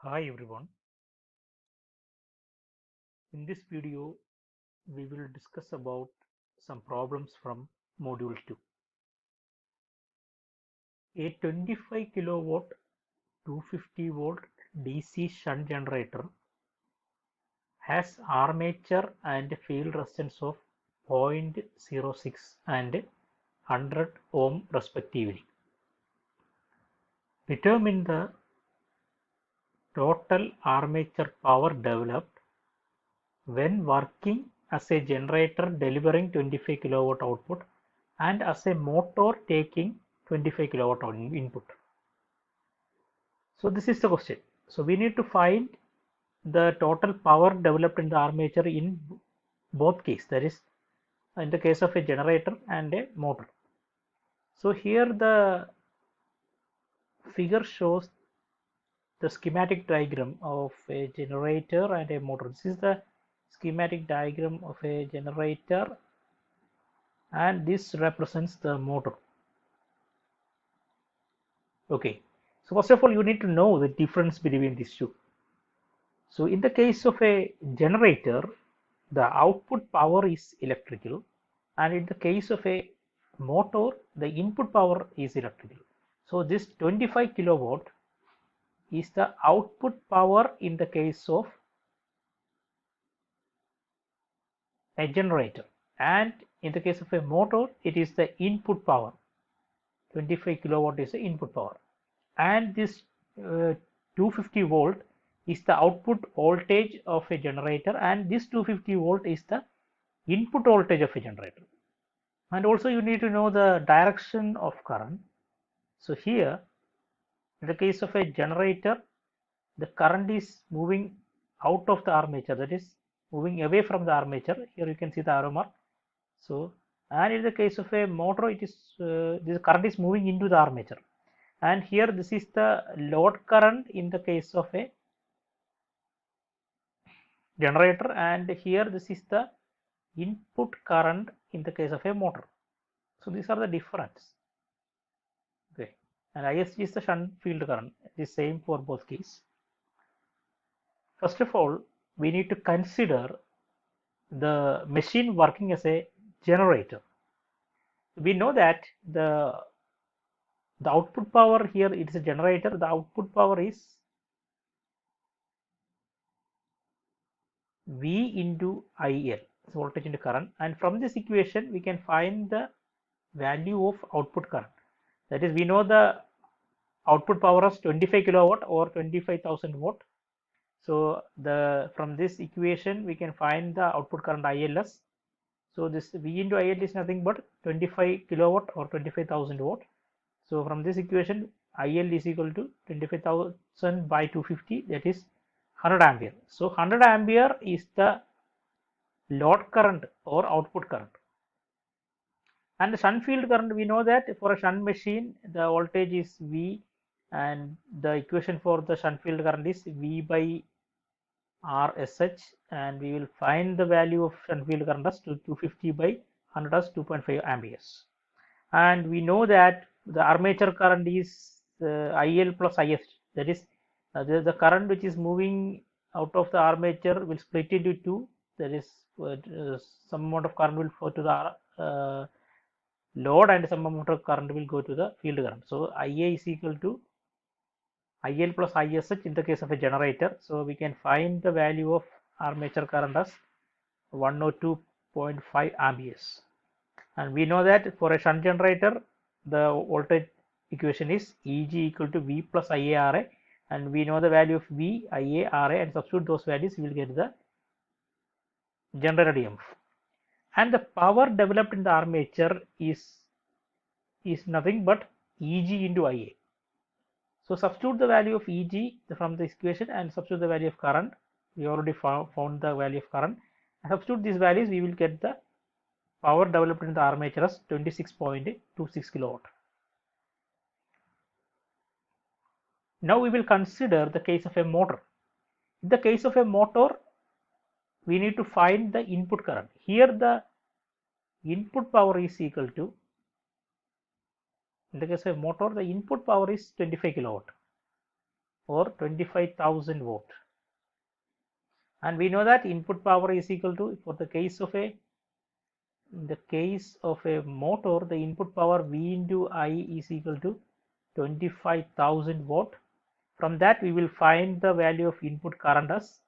Hi everyone. In this video, we will discuss about some problems from Module 2. A 25 kilowatt 250 volt DC shunt generator has armature and field resistance of 0.06 and 100 ohm respectively. Determine the total armature power developed when working as a generator delivering 25 kilowatt output and as a motor taking 25 kilowatt input. So this is the question. So we need to find the total power developed in the armature in both cases, that is in the case of a generator and a motor. So here the figure shows the schematic diagram of a generator and a motor. This is the schematic diagram of a generator and this represents the motor. Okay, so first of all you need to know the difference between these two. So in the case of a generator, the output power is electrical, and in the case of a motor, the input power is electrical. So this 25 kilowatt is the output power in the case of a generator, and in the case of a motor, it is the input power. 25 kilowatt is the input power, and this 250 volt is the output voltage of a generator, and this 250 volt is the input voltage of a generator. And also you need to know the direction of current. So here in the case of a generator, the current is moving out of the armature, that is moving away from the armature. Here you can see the arrow mark. So, and in the case of a motor, it is this current is moving into the armature, and here this is the load current in the case of a generator, and here this is the input current in the case of a motor. So these are the difference. Okay, and ISG is the shunt field current. It is same for both cases. First of all, we need to consider the machine working as a generator. We know that the output power here, it is a generator. The output power is V into IL, so voltage into current, and from this equation we can find the value of output current. That is, we know the output power is 25 kilowatt or 25,000 watt. So the from this equation we can find the output current ILS. So this V into IL is nothing but 25 kilowatt or 25,000 watt. So from this equation, IL is equal to 25,000 by 250, that is 100 ampere. So 100 ampere is the load current or output current. And the shunt field current, we know that for a shunt machine, the voltage is V, and the equation for the shunt field current is V by RSH, and we will find the value of shunt field current as 250 by 100 as 2.5 amperes. And we know that the armature current is IL plus IS, that is the current which is moving out of the armature will split into two, that is some amount of current will flow to the load and some amount of current will go to the field current. So IA is equal to IL plus ISH in the case of a generator. So we can find the value of armature current as 102.5 amperes. And we know that for a shunt generator, the voltage equation is Eg equal to V plus IaRa, and we know the value of V, Ia, Ra, and substitute those values, we will get the generated EMF. And the power developed in the armature is nothing but Eg into Ia. So substitute the value of Eg from this equation and substitute the value of current. We already found the value of current. And substitute these values, we will get the power developed in the armature as 26.26 kilowatt. Now we will consider the case of a motor. In the case of a motor, we need to find the input current. Here the input power is equal to, in the case of a motor, the input power is 25 kilowatt, or 25,000 watt. And we know that input power is equal to, for the case of a, in the case of a motor, the input power V into I is equal to 25,000 watt. From that we will find the value of input current as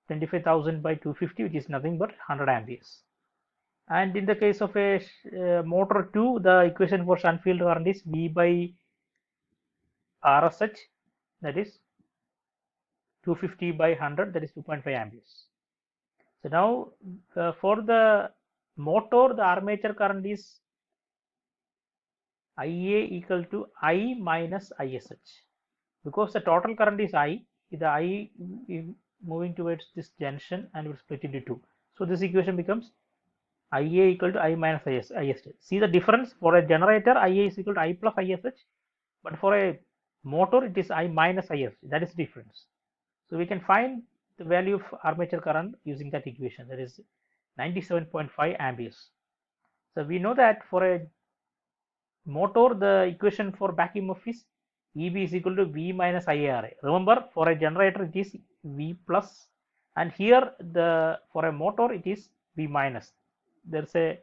25,000 by 250, which is nothing but 100 amperes. And in the case of a motor 2, the equation for shunt field current is V by RSH, that is 250 by 100, that is 2.5 amperes. So now for the motor, the armature current is IA equal to I minus ISH. Because the total current is I, the I is moving towards this junction and will split into two. So this equation becomes IA equal to I minus ISH. See the difference, for a generator IA is equal to I plus ISH, but for a motor it is I minus ISH. That is the difference. So we can find the value of armature current using that equation, that is 97.5 amperes. So we know that for a motor the equation for back EMF is EB is equal to V minus IARA. Remember, for a generator it is V plus, and here for a motor it is V minus. There's a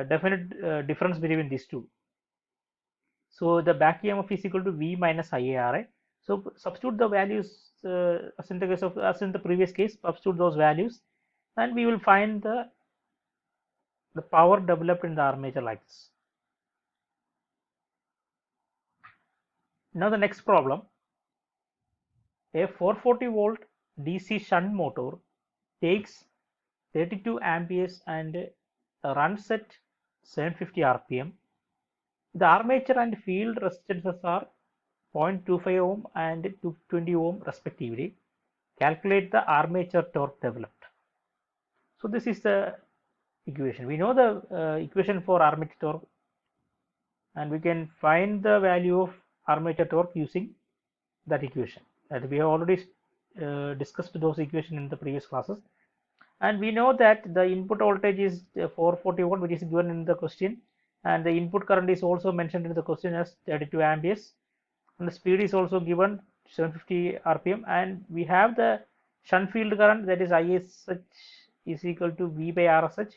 definite difference between these two. So the back EMF is equal to V minus IARA. So substitute the values as in the case of, as in the previous case, substitute those values, and we will find the power developed in the armature like this. Now the next problem, a 440 volt DC shunt motor takes 32 amperes and runs at 750 rpm. The armature and field resistances are 0.25 ohm and 220 ohm respectively. Calculate the armature torque developed. So this is the equation. We know the equation for armature torque, and we can find the value of armature torque using that equation. That we have already discussed those equations in the previous classes. And we know that the input voltage is 440 volt, which is given in the question, and the input current is also mentioned in the question as 32 amperes, and the speed is also given 750 rpm, and we have the shunt field current, that is ISH is equal to V by RSH,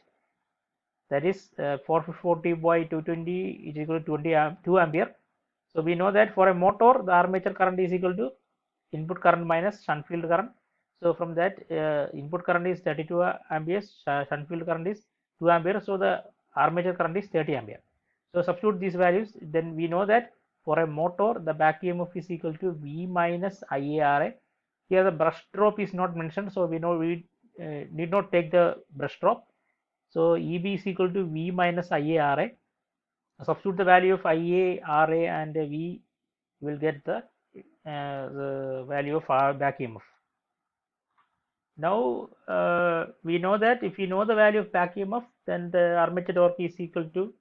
that is 440 by 220 is equal to 2 ampere. So we know that for a motor the armature current is equal to input current minus shunt field current. So from that input current is 32 amperes, shunt field current is 2 amperes, so the armature current is 30 ampere. So substitute these values, then we know that for a motor the back EMF is equal to V minus IARA. Here the brush drop is not mentioned, so we know we need not take the brush drop. So EB is equal to V minus IARA. Substitute the value of IARA and V, will get the value of our back EMF. Now we know that if you know the value of back EMF, then the armature torque is equal to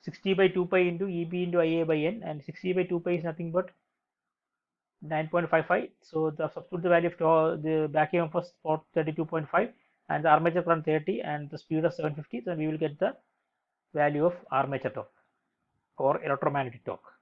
60 by 2 pi into EB into IA by N, and 60 by 2 pi is nothing but 9.55. So the substitute the value of the back EMF was 32.5 and the armature current 30 and the speed of 750, then we will get the value of armature torque or electromagnetic torque.